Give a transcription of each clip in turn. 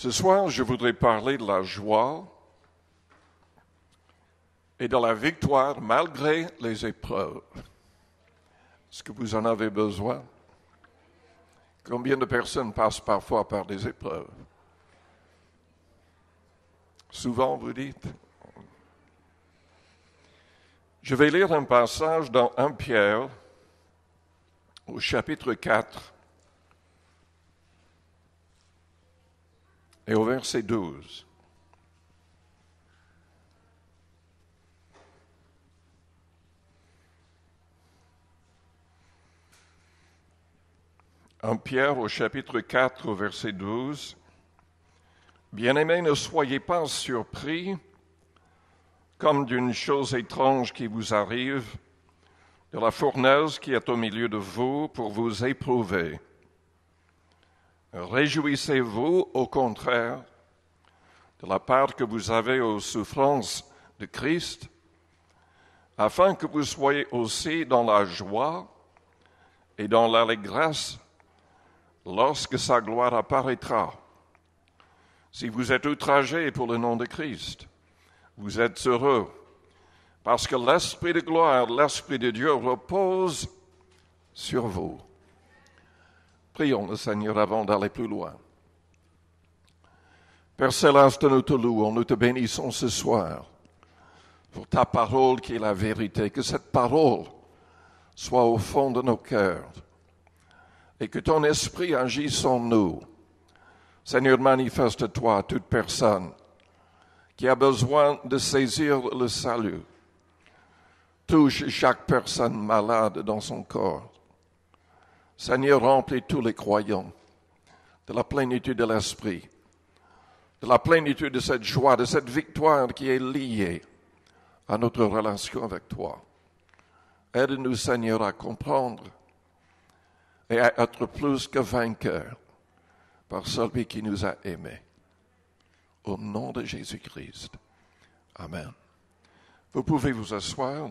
Ce soir, je voudrais parler de la joie et de la victoire malgré les épreuves. Est-ce que vous en avez besoin? Combien de personnes passent parfois par des épreuves? Souvent, vous dites. Je vais lire un passage dans 1 Pierre, au chapitre 4, et au verset 12. En Pierre, au chapitre 4, au verset 12, « Bien-aimés, ne soyez pas surpris comme d'une chose étrange qui vous arrive, de la fournaise qui est au milieu de vous pour vous éprouver. Réjouissez-vous, au contraire, de la part que vous avez aux souffrances de Christ, afin que vous soyez aussi dans la joie et dans l'allégresse lorsque sa gloire apparaîtra. Si vous êtes outragés pour le nom de Christ, vous êtes heureux, parce que l'Esprit de gloire, l'Esprit de Dieu repose sur vous. » Prions le Seigneur avant d'aller plus loin. Père Céleste, nous te louons, nous te bénissons ce soir pour ta parole qui est la vérité, que cette parole soit au fond de nos cœurs et que ton esprit agisse en nous. Seigneur, manifeste-toi à toute personne qui a besoin de saisir le salut. Touche chaque personne malade dans son corps. Seigneur, remplis tous les croyants de la plénitude de l'esprit, de la plénitude de cette joie, de cette victoire qui est liée à notre relation avec toi. Aide-nous, Seigneur, à comprendre et à être plus que vainqueurs par celui qui nous a aimés. Au nom de Jésus-Christ. Amen. Vous pouvez vous asseoir.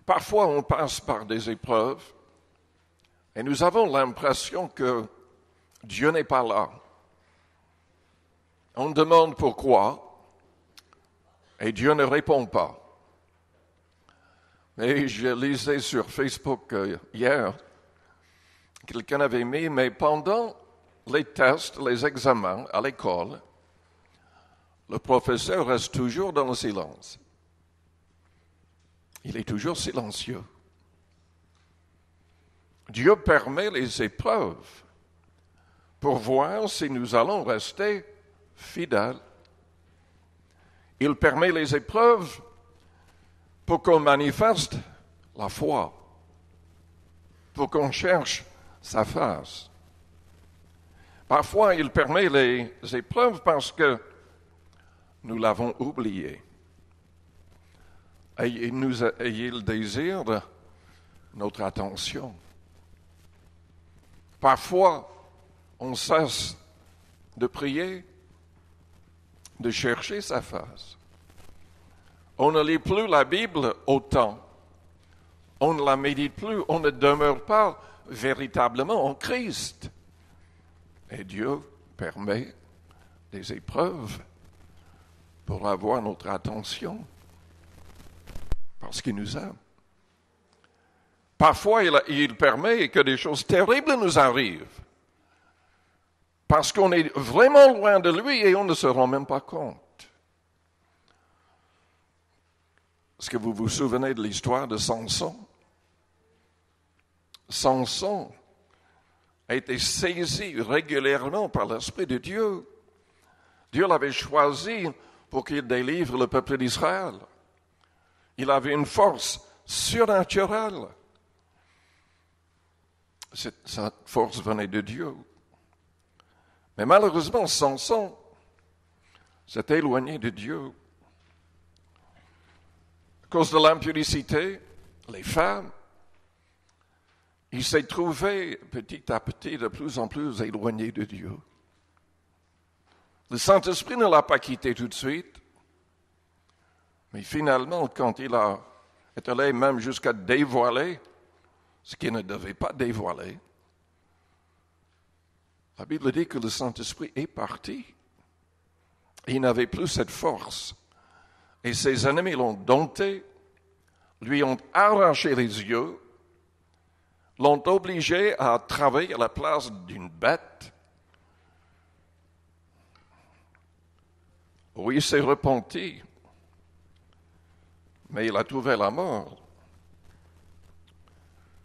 Parfois, on passe par des épreuves et nous avons l'impression que Dieu n'est pas là. On demande pourquoi et Dieu ne répond pas. Et je lisais sur Facebook hier, quelqu'un avait mis, mais pendant les tests, les examens à l'école, le professeur reste toujours dans le silence. Il est toujours silencieux. Dieu permet les épreuves pour voir si nous allons rester fidèles. Il permet les épreuves pour qu'on manifeste la foi, pour qu'on cherche sa face. Parfois, il permet les épreuves parce que nous l'avons oublié. Et il désire notre attention. Parfois, on cesse de prier, de chercher sa face. On ne lit plus la Bible autant. On ne la médite plus. On ne demeure pas véritablement en Christ. Et Dieu permet des épreuves pour avoir notre attention. Parce qu'il nous aime. Parfois, il permet que des choses terribles nous arrivent. Parce qu'on est vraiment loin de lui et on ne se rend même pas compte. Est-ce que vous vous souvenez de l'histoire de Samson? Samson a été saisi régulièrement par l'Esprit de Dieu. Dieu l'avait choisi pour qu'il délivre le peuple d'Israël. Il avait une force surnaturelle. Sa force venait de Dieu. Mais malheureusement, Samson s'est éloigné de Dieu. À cause de l'impudicité, les femmes, il s'est trouvé petit à petit de plus en plus éloigné de Dieu. Le Saint-Esprit ne l'a pas quitté tout de suite, mais finalement, quand il est allé même jusqu'à dévoiler ce qu'il ne devait pas dévoiler, la Bible dit que le Saint-Esprit est parti. Il n'avait plus cette force. Et ses ennemis l'ont dompté, lui ont arraché les yeux, l'ont obligé à travailler à la place d'une bête. Oui, il s'est repenti, mais il a trouvé la mort.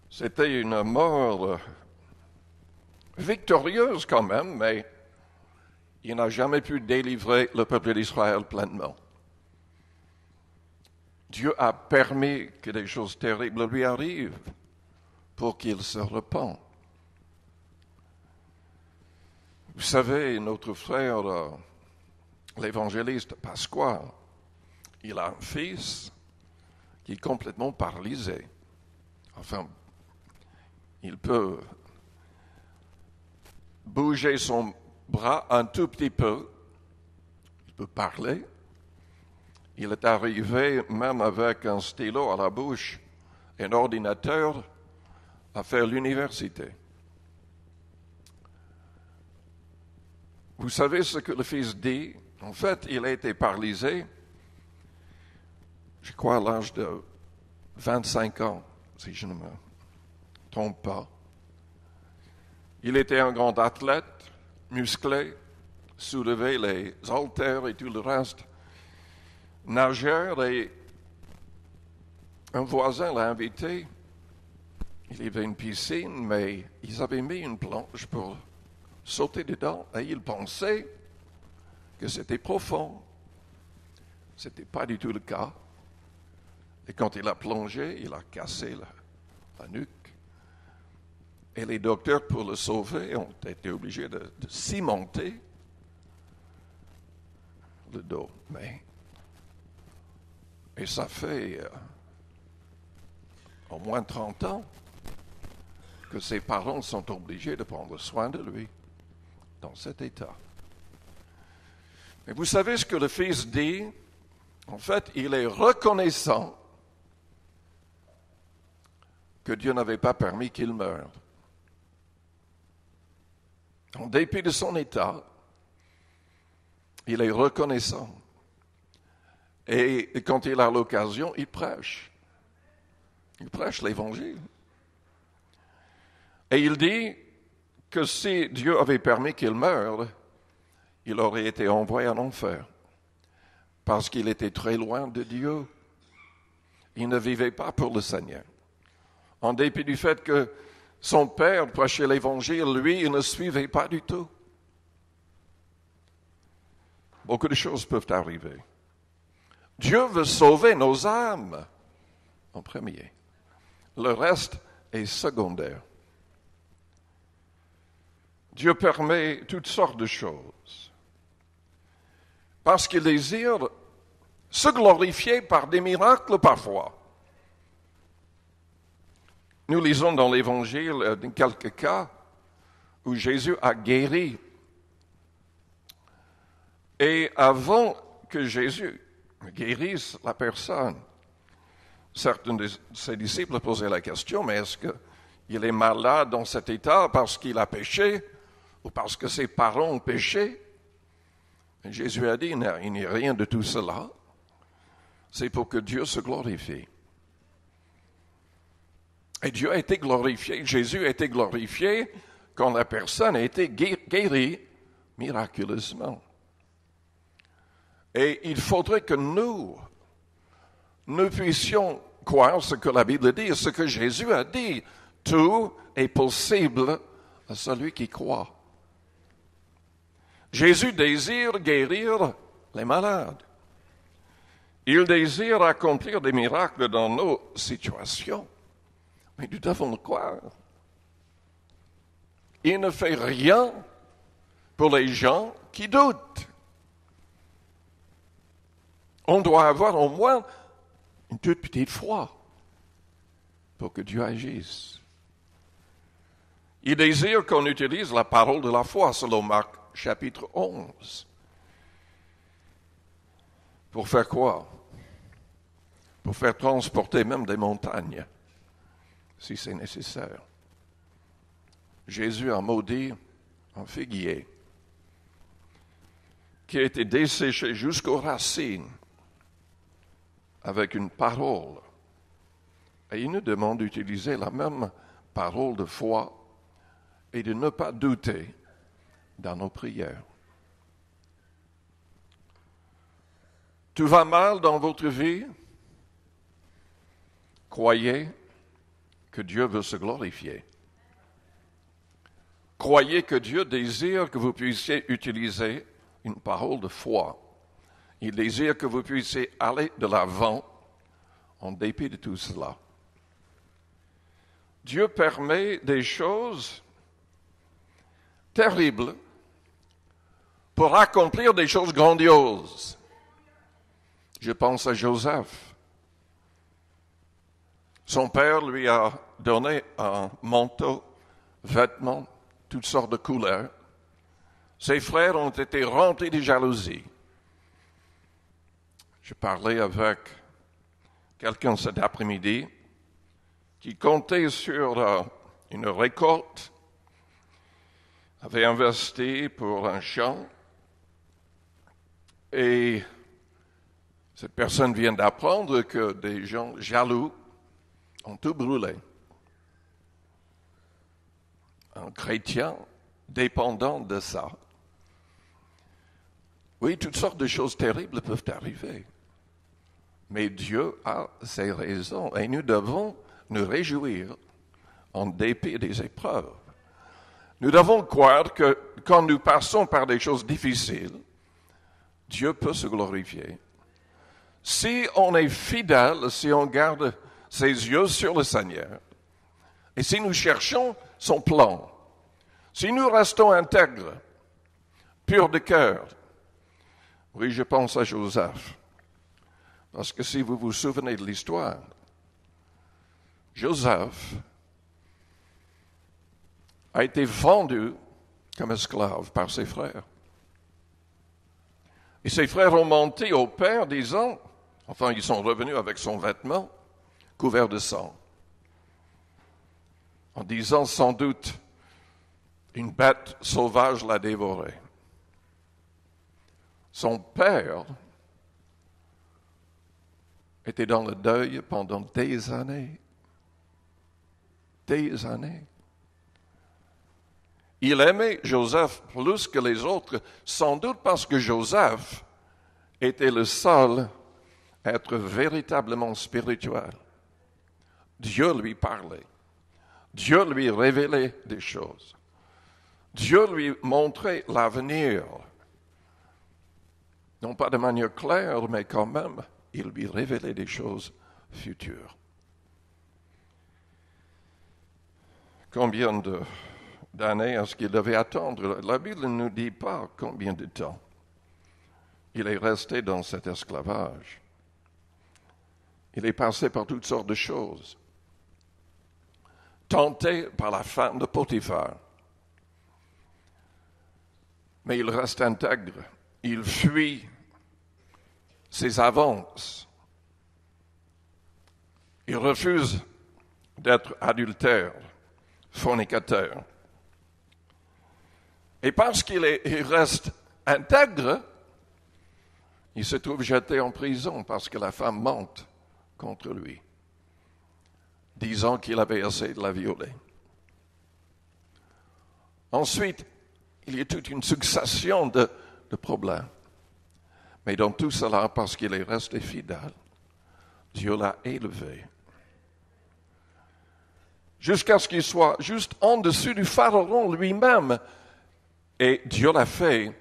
C'était une mort victorieuse quand même, mais il n'a jamais pu délivrer le peuple d'Israël pleinement. Dieu a permis que des choses terribles lui arrivent pour qu'il se repente. Vous savez, notre frère, l'évangéliste Pasquale, il a un fils qui est complètement paralysé. Enfin, il peut bouger son bras un tout petit peu, il peut parler. Il est arrivé, même avec un stylo à la bouche, un ordinateur, à faire l'université. Vous savez ce que le fils dit? En fait, il a été paralysé, je crois à l'âge de 25 ans, si je ne me trompe pas. Il était un grand athlète, musclé, soulevait les haltères et tout le reste. Nageur, et un voisin l'a invité. Il y avait une piscine, mais ils avaient mis une planche pour sauter dedans et il pensait que c'était profond. Ce n'était pas du tout le cas. Et quand il a plongé, il a cassé la nuque. Et les docteurs, pour le sauver, ont été obligés de cimenter le dos. Et ça fait au moins 30 ans que ses parents sont obligés de prendre soin de lui dans cet état. Mais vous savez ce que le fils dit? En fait, il est reconnaissant que Dieu n'avait pas permis qu'il meure. En dépit de son état, il est reconnaissant. Et quand il a l'occasion, il prêche. Il prêche l'Évangile. Et il dit que si Dieu avait permis qu'il meure, il aurait été envoyé en enfer. Parce qu'il était très loin de Dieu. Il ne vivait pas pour le Seigneur. En dépit du fait que son père prêchait l'Évangile, lui, il ne suivait pas du tout. Beaucoup de choses peuvent arriver. Dieu veut sauver nos âmes en premier. Le reste est secondaire. Dieu permet toutes sortes de choses parce qu'il désire se glorifier par des miracles parfois. Nous lisons dans l'Évangile quelques cas où Jésus a guéri. Et avant que Jésus guérisse la personne, certains de ses disciples posaient la question, mais est-ce qu'il est malade dans cet état parce qu'il a péché ou parce que ses parents ont péché? Et Jésus a dit, il n'y a rien de tout cela. C'est pour que Dieu se glorifie. Et Dieu a été glorifié, Jésus a été glorifié quand la personne a été guérie miraculeusement. Et il faudrait que nous puissions croire ce que la Bible dit, ce que Jésus a dit. Tout est possible à celui qui croit. Jésus désire guérir les malades. Il désire accomplir des miracles dans nos situations. Mais nous devons le croire. Il ne fait rien pour les gens qui doutent. On doit avoir au moins une toute petite foi pour que Dieu agisse. Il désire qu'on utilise la parole de la foi selon Marc chapitre 11. Pour faire quoi? Pour faire transporter même des montagnes, si c'est nécessaire. Jésus a maudit un figuier qui a été desséché jusqu'aux racines avec une parole. Et il nous demande d'utiliser la même parole de foi et de ne pas douter dans nos prières. Tout va mal dans votre vie? Croyez que Dieu veut se glorifier. Croyez que Dieu désire que vous puissiez utiliser une parole de foi. Il désire que vous puissiez aller de l'avant en dépit de tout cela. Dieu permet des choses terribles pour accomplir des choses grandioses. Je pense à Joseph. Son père lui a donné un manteau, vêtements, toutes sortes de couleurs. Ses frères ont été remplis de jalousie. Je parlais avec quelqu'un cet après-midi qui comptait sur une récolte, avait investi pour un champ, et cette personne vient d'apprendre que des gens jaloux ont tout brûlé. Un chrétien dépendant de ça. Oui, toutes sortes de choses terribles peuvent arriver. Mais Dieu a ses raisons et nous devons nous réjouir en dépit des épreuves. Nous devons croire que quand nous passons par des choses difficiles, Dieu peut se glorifier. Si on est fidèle, si on garde ses yeux sur le Seigneur, et si nous cherchons son plan, si nous restons intègres, purs de cœur, oui, je pense à Joseph, parce que si vous vous souvenez de l'histoire, Joseph a été vendu comme esclave par ses frères. Et ses frères ont menti au père disant, enfin ils sont revenus avec son vêtement couvert de sang, en disant sans doute, une bête sauvage l'a dévoré. Son père était dans le deuil pendant des années. Des années. Il aimait Joseph plus que les autres, sans doute parce que Joseph était le seul à être véritablement spirituel. Dieu lui parlait. Dieu lui révélait des choses. Dieu lui montrait l'avenir. Non pas de manière claire, mais quand même, il lui révélait des choses futures. Combien d'années est-ce qu'il devait attendre? La Bible ne nous dit pas combien de temps. Il est resté dans cet esclavage. Il est passé par toutes sortes de choses. Tenté par la femme de Potiphar. Mais il reste intègre. Il fuit ses avances. Il refuse d'être adultère, fornicateur. Et parce qu'il reste intègre, il se trouve jeté en prison parce que la femme mente contre lui, disant qu'il avait essayé de la violer. Ensuite, il y a toute une succession de problèmes. Mais dans tout cela, parce qu'il est resté fidèle, Dieu l'a élevé. Jusqu'à ce qu'il soit juste en dessus du pharaon lui-même. Et Dieu l'a fait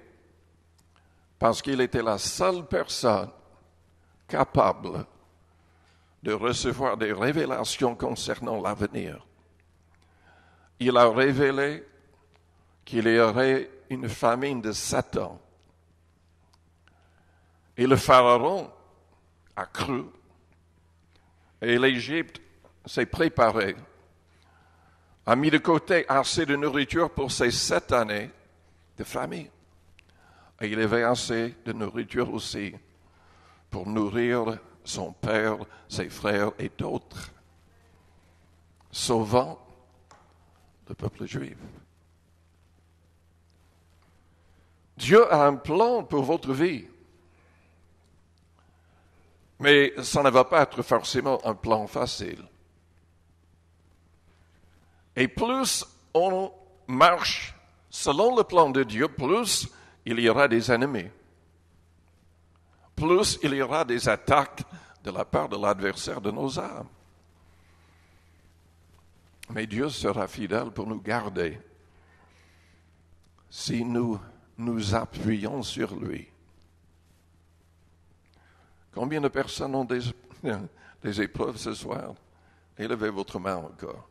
parce qu'il était la seule personne capable de recevoir des révélations concernant l'avenir. Il a révélé qu'il y aurait une famine de 7 ans. Et le pharaon a cru. Et l'Égypte s'est préparée, a mis de côté assez de nourriture pour ces 7 années de famine. Et il y avait assez de nourriture aussi pour nourrir son père, ses frères et d'autres, sauvant le peuple juif. Dieu a un plan pour votre vie. Mais ça ne va pas être forcément un plan facile. Et plus on marche selon le plan de Dieu, plus il y aura des ennemis. Plus il y aura des attaques de la part de l'adversaire de nos âmes. Mais Dieu sera fidèle pour nous garder si nous nous appuyons sur lui. Combien de personnes ont des épreuves ce soir? Élevez votre main encore.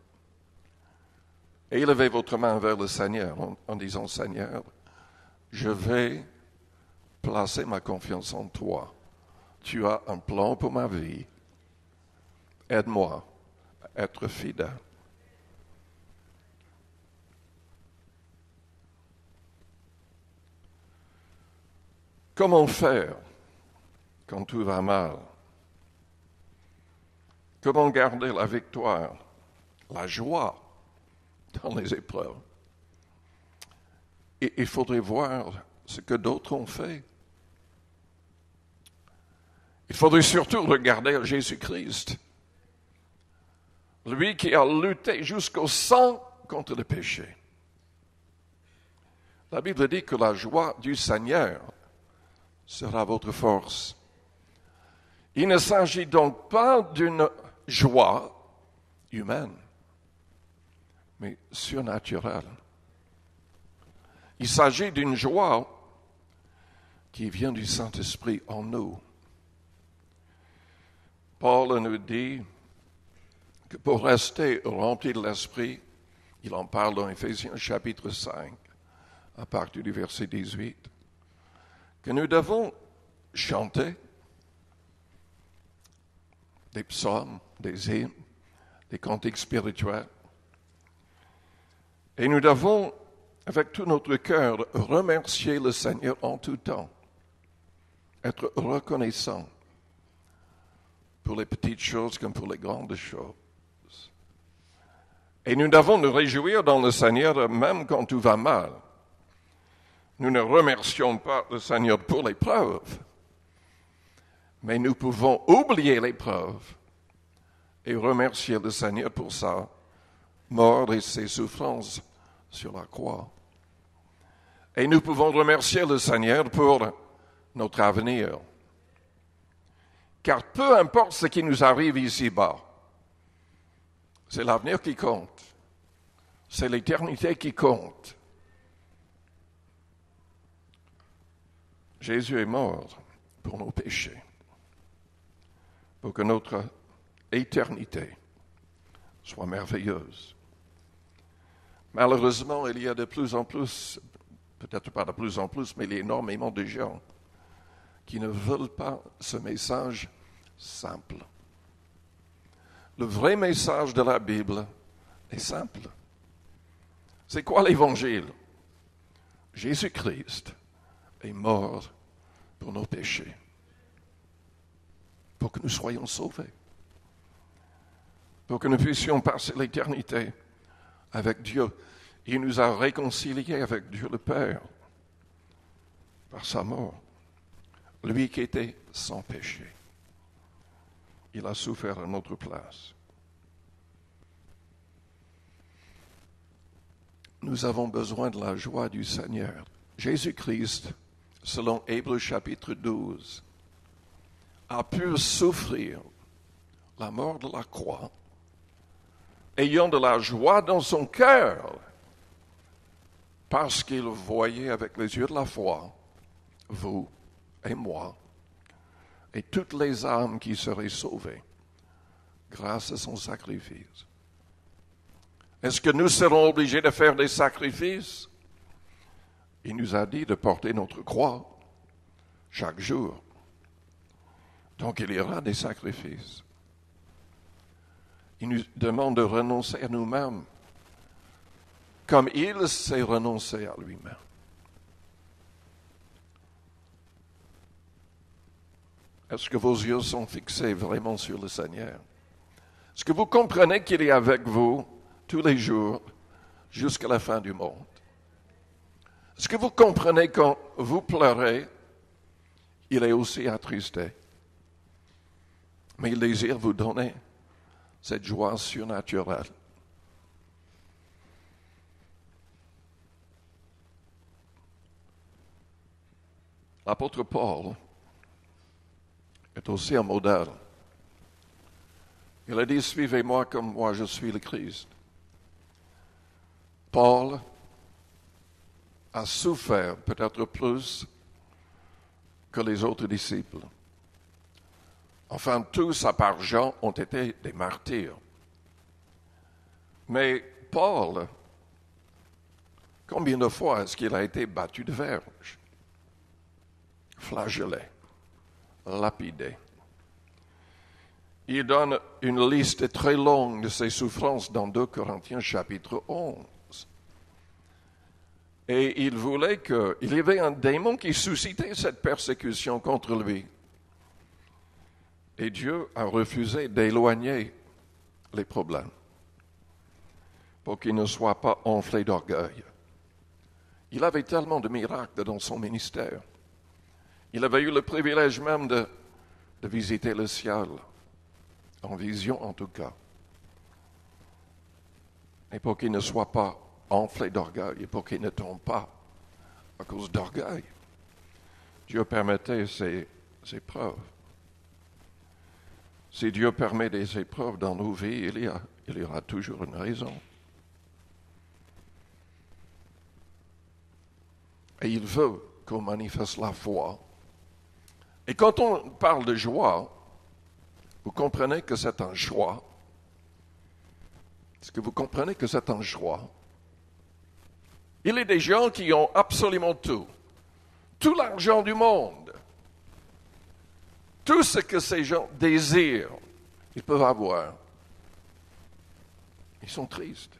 Élevez votre main vers le Seigneur en disant, Seigneur, je vais placer ma confiance en toi. Tu as un plan pour ma vie. Aide-moi à être fidèle. Comment faire quand tout va mal? Comment garder la victoire, la joie dans les épreuves? Et il faudrait voir ce que d'autres ont fait. Il faudrait surtout regarder Jésus-Christ, lui qui a lutté jusqu'au sang contre le péché. La Bible dit que la joie du Seigneur sera votre force. Il ne s'agit donc pas d'une joie humaine, mais surnaturelle. Il s'agit d'une joie qui vient du Saint-Esprit en nous. Paul nous dit que pour rester rempli de l'Esprit, il en parle dans Éphésiens chapitre 5, à partir du verset 18, que nous devons chanter des psaumes, des hymnes, des cantiques spirituels. Et nous devons, avec tout notre cœur, remercier le Seigneur en tout temps, être reconnaissant pour les petites choses comme pour les grandes choses. Et nous devons nous réjouir dans le Seigneur même quand tout va mal. Nous ne remercions pas le Seigneur pour l'épreuve, mais nous pouvons oublier l'épreuve et remercier le Seigneur pour sa mort et ses souffrances sur la croix. Et nous pouvons remercier le Seigneur pour notre avenir. Car peu importe ce qui nous arrive ici-bas, c'est l'avenir qui compte. C'est l'éternité qui compte. Jésus est mort pour nos péchés, pour que notre éternité soit merveilleuse. Malheureusement, il y a de plus en plus, peut-être pas de plus en plus, mais il y a énormément de gens qui ne veulent pas ce message simple. Le vrai message de la Bible est simple. C'est quoi l'Évangile? Jésus-Christ est mort pour nos péchés, pour que nous soyons sauvés, pour que nous puissions passer l'éternité avec Dieu. Il nous a réconciliés avec Dieu le Père par sa mort. Lui qui était sans péché, il a souffert à notre place. Nous avons besoin de la joie du Seigneur. Jésus-Christ, selon Hébreux chapitre 12, a pu souffrir la mort de la croix, ayant de la joie dans son cœur, parce qu'il voyait avec les yeux de la foi, vous et moi, et toutes les âmes qui seraient sauvées grâce à son sacrifice. Est-ce que nous serons obligés de faire des sacrifices? Il nous a dit de porter notre croix chaque jour. Donc il y aura des sacrifices. Il nous demande de renoncer à nous-mêmes, comme il s'est renoncé à lui-même. Est-ce que vos yeux sont fixés vraiment sur le Seigneur? Est-ce que vous comprenez qu'il est avec vous tous les jours jusqu'à la fin du monde? Est-ce que vous comprenez quand vous pleurez, il est aussi attristé? Mais il désire vous donner cette joie surnaturelle. L'apôtre Paul est aussi un modèle. Il a dit, suivez-moi comme moi je suis le Christ. Paul a souffert peut-être plus que les autres disciples. Enfin, tous, à part Jean, ont été des martyrs. Mais Paul, combien de fois est-ce qu'il a été battu de verge, flagellé, lapidé? Il donne une liste très longue de ses souffrances dans 2 Corinthiens chapitre 11. Et il voulait qu'il y avait un démon qui suscitait cette persécution contre lui. Et Dieu a refusé d'éloigner les problèmes pour qu'il ne soit pas enflé d'orgueil. Il avait tellement de miracles dans son ministère. Il avait eu le privilège même de visiter le ciel, en vision en tout cas. Et pour qu'il ne soit pas enflé d'orgueil, et pour qu'il ne tombe pas à cause d'orgueil, Dieu permettait ces épreuves. Si Dieu permet des épreuves dans nos vies, il y aura toujours une raison. Et il veut qu'on manifeste la foi. Et quand on parle de joie, vous comprenez que c'est un choix. Est-ce que vous comprenez que c'est un choix? Il y a des gens qui ont absolument tout l'argent du monde, tout ce que ces gens désirent, ils peuvent avoir. Ils sont tristes.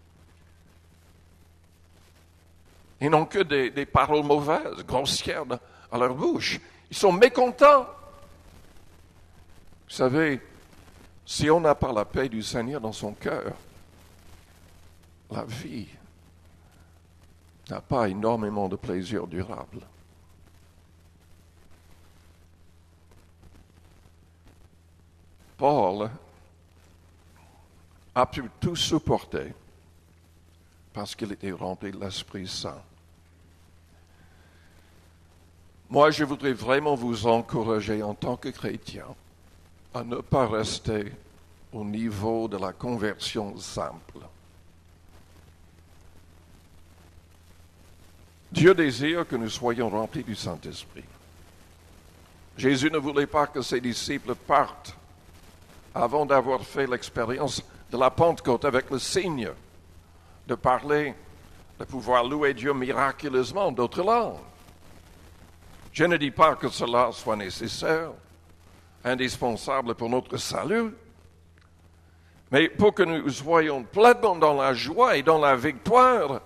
Ils n'ont que des paroles mauvaises, grossières à leur bouche. Ils sont mécontents. Vous savez, si on n'a pas la paix du Seigneur dans son cœur, la vie n'a pas énormément de plaisir durable. Paul a pu tout supporter parce qu'il était rempli de l'Esprit Saint. Moi, je voudrais vraiment vous encourager en tant que chrétien à ne pas rester au niveau de la conversion simple. Dieu désire que nous soyons remplis du Saint-Esprit. Jésus ne voulait pas que ses disciples partent avant d'avoir fait l'expérience de la Pentecôte avec le signe de parler, de pouvoir louer Dieu miraculeusement d'autres langues. Je ne dis pas que cela soit nécessaire, indispensable pour notre salut, mais pour que nous soyons pleinement dans la joie et dans la victoire,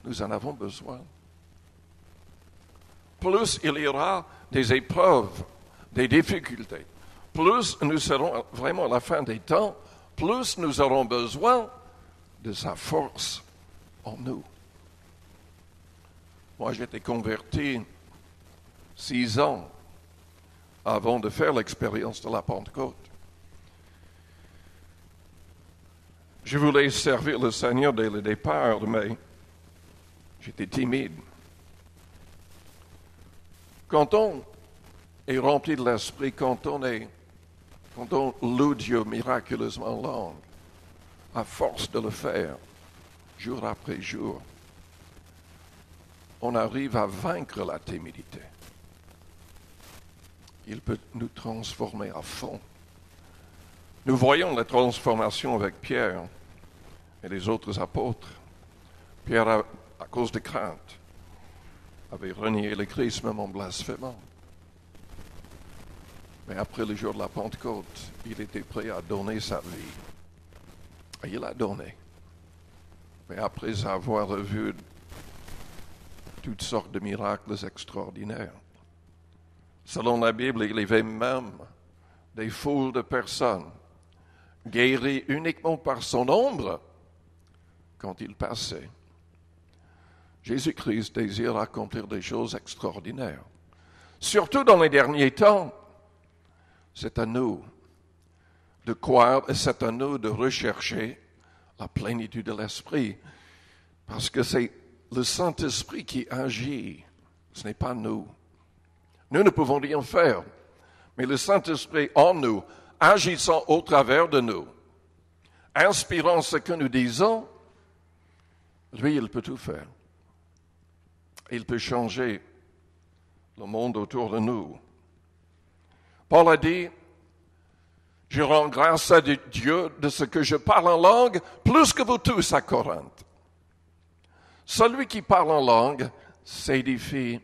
nous en avons besoin. Plus il y aura des épreuves, des difficultés, plus nous serons vraiment à la fin des temps, plus nous aurons besoin de sa force en nous. Moi, j'étais converti 6 ans avant de faire l'expérience de la Pentecôte. Je voulais servir le Seigneur dès le départ, mais j'étais timide. Quand on est rempli de l'Esprit, quand on loue Dieu miraculeusement en langue, à force de le faire, jour après jour, on arrive à vaincre la timidité. Il peut nous transformer à fond. Nous voyons la transformation avec Pierre et les autres apôtres. Pierre, à cause de crainte, avait renié le Christ même en blasphémant. Mais après le jour de la Pentecôte, il était prêt à donner sa vie. Et il a donné. Mais après avoir vu toutes sortes de miracles extraordinaires. Selon la Bible, il y avait même des foules de personnes, guéries uniquement par son ombre quand il passait. Jésus-Christ désire accomplir des choses extraordinaires. Surtout dans les derniers temps, c'est à nous de croire et c'est à nous de rechercher la plénitude de l'Esprit. Parce que c'est le Saint-Esprit qui agit, ce n'est pas nous. Nous ne pouvons rien faire, mais le Saint-Esprit en nous, agissant au travers de nous, inspirant ce que nous disons, lui, il peut tout faire. Il peut changer le monde autour de nous. Paul a dit, je rends grâce à Dieu de ce que je parle en langue, plus que vous tous à Corinthe. Celui qui parle en langue s'édifie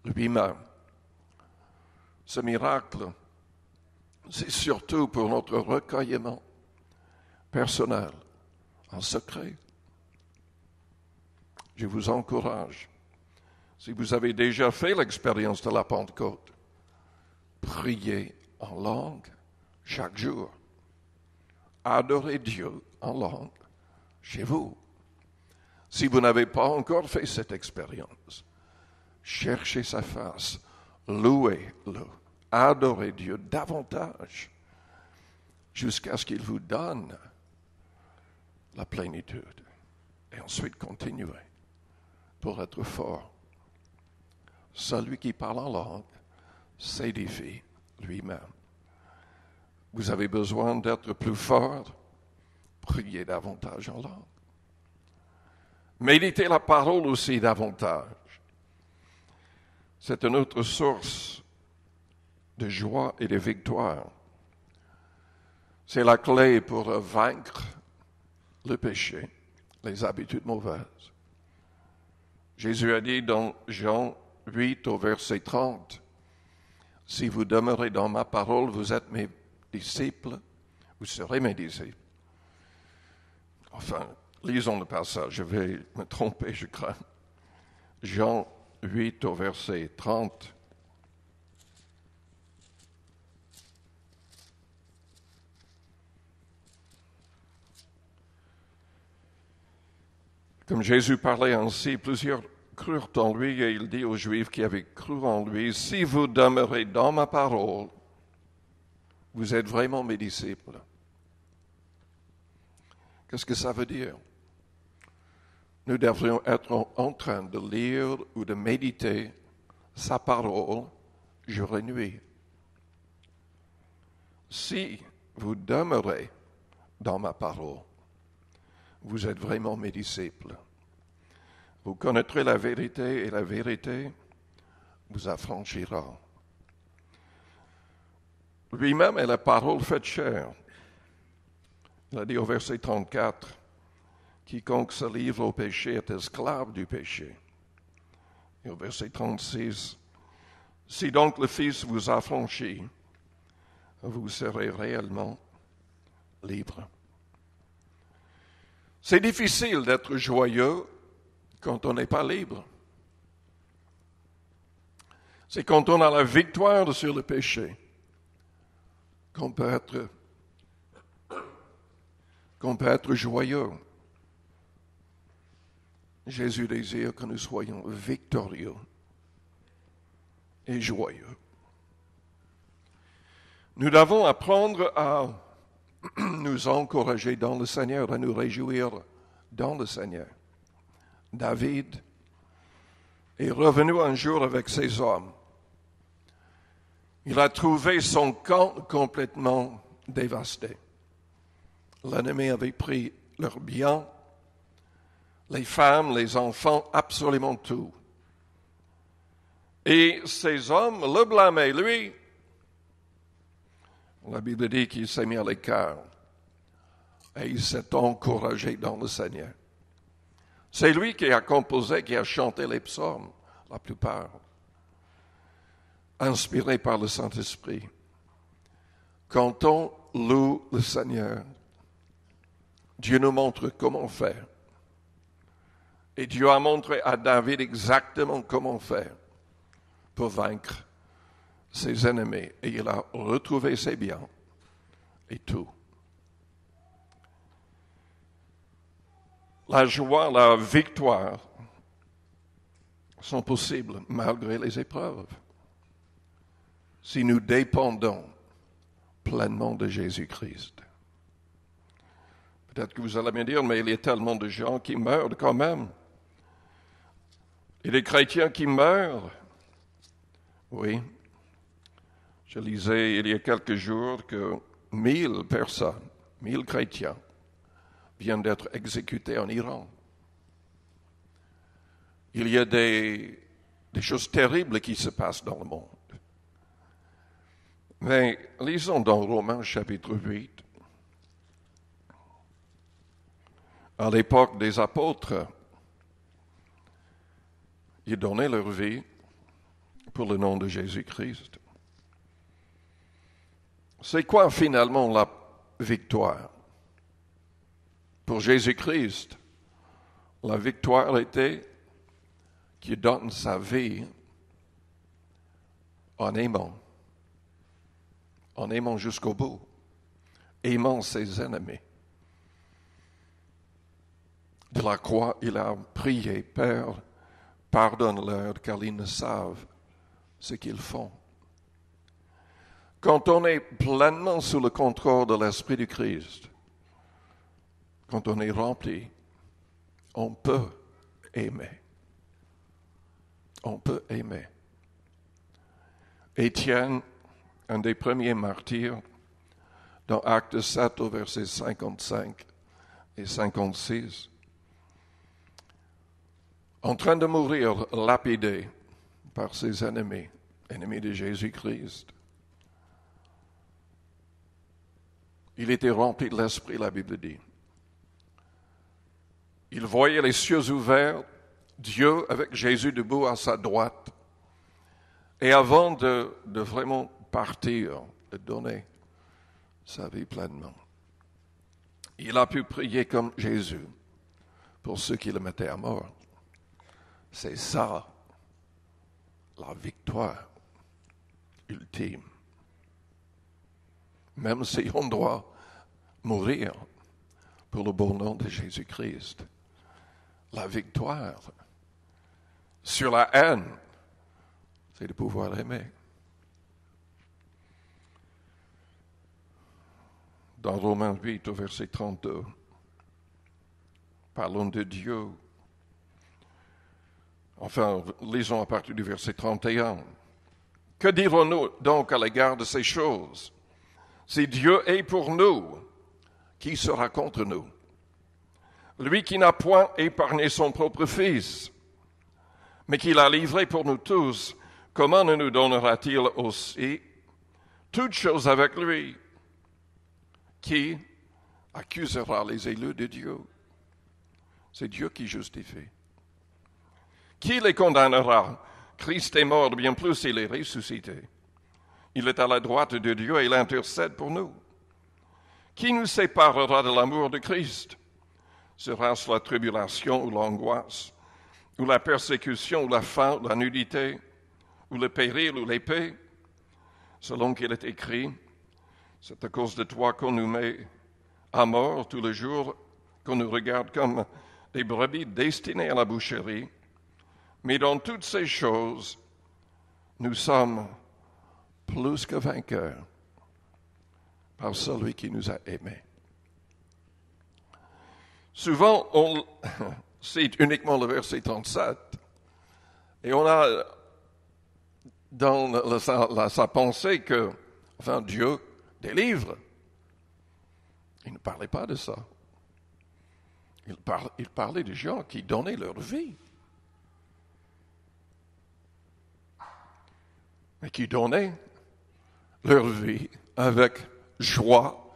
lui-même. Ce miracle, c'est surtout pour notre recueillement personnel, en secret. Je vous encourage, si vous avez déjà fait l'expérience de la Pentecôte, priez en langue chaque jour. Adorez Dieu en langue chez vous. Si vous n'avez pas encore fait cette expérience, cherchez sa face, louez-le, adorez Dieu davantage jusqu'à ce qu'il vous donne la plénitude. Et ensuite continuez pour être fort. Celui qui parle en langue s'édifie lui-même. Vous avez besoin d'être plus fort, priez davantage en langue. Méditez la parole aussi davantage. C'est une autre source de joie et de victoire. C'est la clé pour vaincre le péché, les habitudes mauvaises. Jésus a dit dans Jean 8 au verset 30, « Si vous demeurez dans ma parole, vous êtes mes disciples, vous serez mes disciples. » Enfin, lisons le passage, je vais me tromper, je crains. Jean 8 au verset 30. Comme Jésus parlait ainsi, plusieurs crurent en lui et il dit aux Juifs qui avaient cru en lui, « Si vous demeurez dans ma parole, vous êtes vraiment mes disciples. » Qu'est-ce que ça veut dire? Nous devrions être en train de lire ou de méditer sa parole jour et nuit. Si vous demeurez dans ma parole, vous êtes vraiment mes disciples. Vous connaîtrez la vérité et la vérité vous affranchira. Lui-même est la parole faite chair. Il a dit au verset 34, « Quiconque se livre au péché est esclave du péché. » Et au verset 36, « Si donc le Fils vous affranchit, vous serez réellement libre. » C'est difficile d'être joyeux quand on n'est pas libre. C'est quand on a la victoire sur le péché qu'on peut être joyeux. Jésus désire que nous soyons victorieux et joyeux. Nous devons apprendre à nous encourager dans le Seigneur, à nous réjouir dans le Seigneur. David est revenu un jour avec ses hommes. Il a trouvé son camp complètement dévasté. L'ennemi avait pris leurs biens, les femmes, les enfants, absolument tout. Et ces hommes le blâmaient, lui. La Bible dit qu'il s'est mis à l'écart et il s'est encouragé dans le Seigneur. C'est lui qui a composé, qui a chanté les psaumes, la plupart, inspiré par le Saint-Esprit. Quand on loue le Seigneur, Dieu nous montre comment faire. Et Dieu a montré à David exactement comment faire pour vaincre ses ennemis et il a retrouvé ses biens et tout. La joie, la victoire sont possibles malgré les épreuves si nous dépendons pleinement de Jésus-Christ. Peut-être que vous allez me dire, mais il y a tellement de gens qui meurent quand même. Et des chrétiens qui meurent. Oui. Je lisais il y a quelques jours que 1000 personnes, 1000 chrétiens, viennent d'être exécutés en Iran. Il y a des choses terribles qui se passent dans le monde. Mais lisons dans Romains chapitre 8. À l'époque des apôtres, ils donnaient leur vie pour le nom de Jésus-Christ. C'est quoi finalement la victoire? Pour Jésus-Christ, la victoire était qu'il donne sa vie en aimant jusqu'au bout, aimant ses ennemis. De la croix, il a prié, Père, pardonne-leur car ils ne savent ce qu'ils font. Quand on est pleinement sous le contrôle de l'Esprit du Christ, quand on est rempli, on peut aimer. On peut aimer. Étienne, un des premiers martyrs, dans Actes 7 au verset 55 et 56, en train de mourir, lapidé par ses ennemis de Jésus-Christ. Il était rempli de l'Esprit, la Bible dit. Il voyait les cieux ouverts, Dieu avec Jésus debout à sa droite. Et avant de vraiment partir, de donner sa vie pleinement, il a pu prier comme Jésus pour ceux qui le mettaient à mort. C'est ça, la victoire ultime. Même si on doit mourir pour le bon nom de Jésus-Christ, la victoire sur la haine, c'est de pouvoir aimer. Dans Romains 8, au verset 32, parlons de Dieu. Enfin, lisons à partir du verset 31. Que dirons-nous donc à l'égard de ces choses? Si Dieu est pour nous, qui sera contre nous? Lui qui n'a point épargné son propre Fils, mais qui l'a livré pour nous tous, comment ne nous donnera-t-il aussi toutes choses avec lui? Qui accusera les élus de Dieu? C'est Dieu qui justifie. Qui les condamnera? Christ est mort, bien plus, il est ressuscité. Il est à la droite de Dieu et il intercède pour nous. Qui nous séparera de l'amour de Christ? Sera-ce la tribulation ou l'angoisse, ou la persécution, ou la faim, ou la nudité, ou le péril, ou l'épée? Selon qu'il est écrit, c'est à cause de toi qu'on nous met à mort tous les jours, qu'on nous regarde comme des brebis destinées à la boucherie. Mais dans toutes ces choses, nous sommes plus que vainqueurs par celui qui nous a aimés. Souvent, on cite uniquement le verset 37 et on a dans sa pensée que, enfin, Dieu délivre. Il ne parlait pas de ça. Il parlait de gens qui donnaient leur vie. Mais qui donnaient leur vie avec joie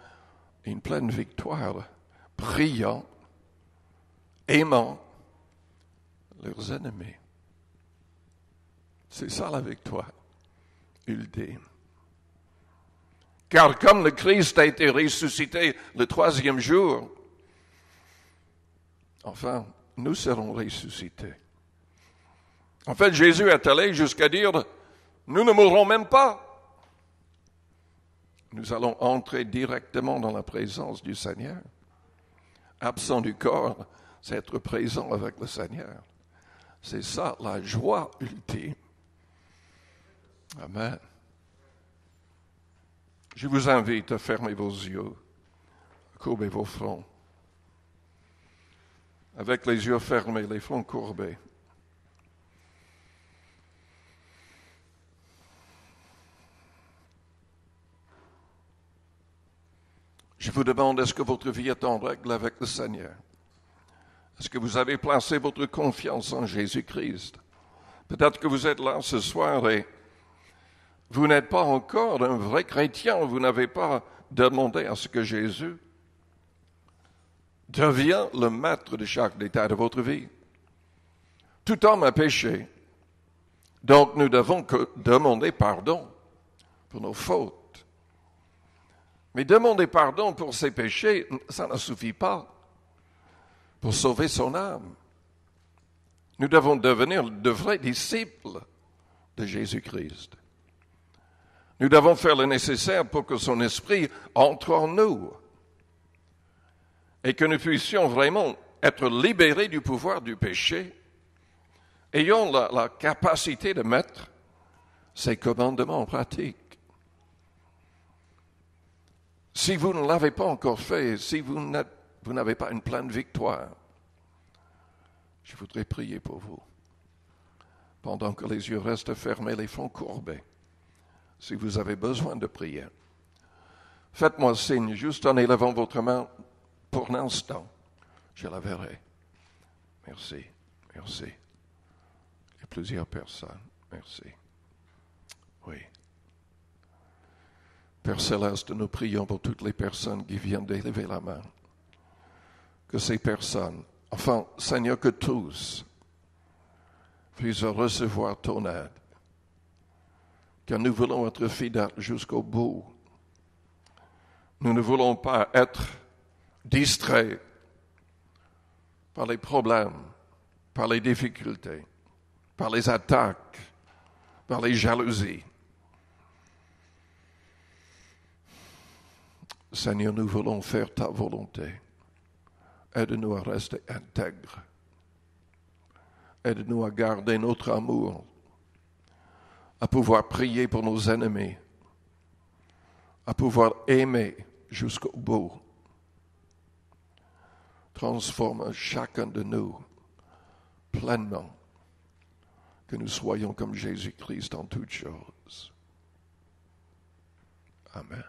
et une pleine victoire, priant, aimant leurs ennemis. C'est ça la victoire ultime. Car comme le Christ a été ressuscité le 3e jour, enfin, nous serons ressuscités. En fait, Jésus est allé jusqu'à dire, Nous ne mourrons même pas. Nous allons entrer directement dans la présence du Seigneur. Absent du corps, c'est être présent avec le Seigneur. C'est ça la joie ultime. Amen. Je vous invite à fermer vos yeux, à courber vos fronts. Avec les yeux fermés, les fronts courbés. Je vous demande, est-ce que votre vie est en règle avec le Seigneur? Est-ce que vous avez placé votre confiance en Jésus-Christ? Peut-être que vous êtes là ce soir et vous n'êtes pas encore un vrai chrétien. Vous n'avez pas demandé à ce que Jésus devienne le maître de chaque détail de votre vie. Tout homme a péché. Donc nous devons demander pardon pour nos fautes. Mais demander pardon pour ses péchés, ça ne suffit pas pour sauver son âme. Nous devons devenir de vrais disciples de Jésus-Christ. Nous devons faire le nécessaire pour que son esprit entre en nous et que nous puissions vraiment être libérés du pouvoir du péché, ayant la capacité de mettre ses commandements en pratique. Si vous ne l'avez pas encore fait, si vous n'avez pas une pleine victoire, je voudrais prier pour vous. Pendant que les yeux restent fermés, les fronts courbés. Si vous avez besoin de prier, faites-moi signe, juste en élevant votre main pour l'instant. Je la verrai. Merci, merci. Il y a plusieurs personnes. Merci. Oui. Père Céleste, nous prions pour toutes les personnes qui viennent d'élever la main. Que ces personnes, enfin, Seigneur, que tous puissent recevoir ton aide. Car nous voulons être fidèles jusqu'au bout. Nous ne voulons pas être distraits par les problèmes, par les difficultés, par les attaques, par les jalousies. Seigneur, nous voulons faire ta volonté. Aide-nous à rester intègres. Aide-nous à garder notre amour, à pouvoir prier pour nos ennemis, à pouvoir aimer jusqu'au bout. Transforme chacun de nous pleinement, que nous soyons comme Jésus-Christ en toutes choses. Amen.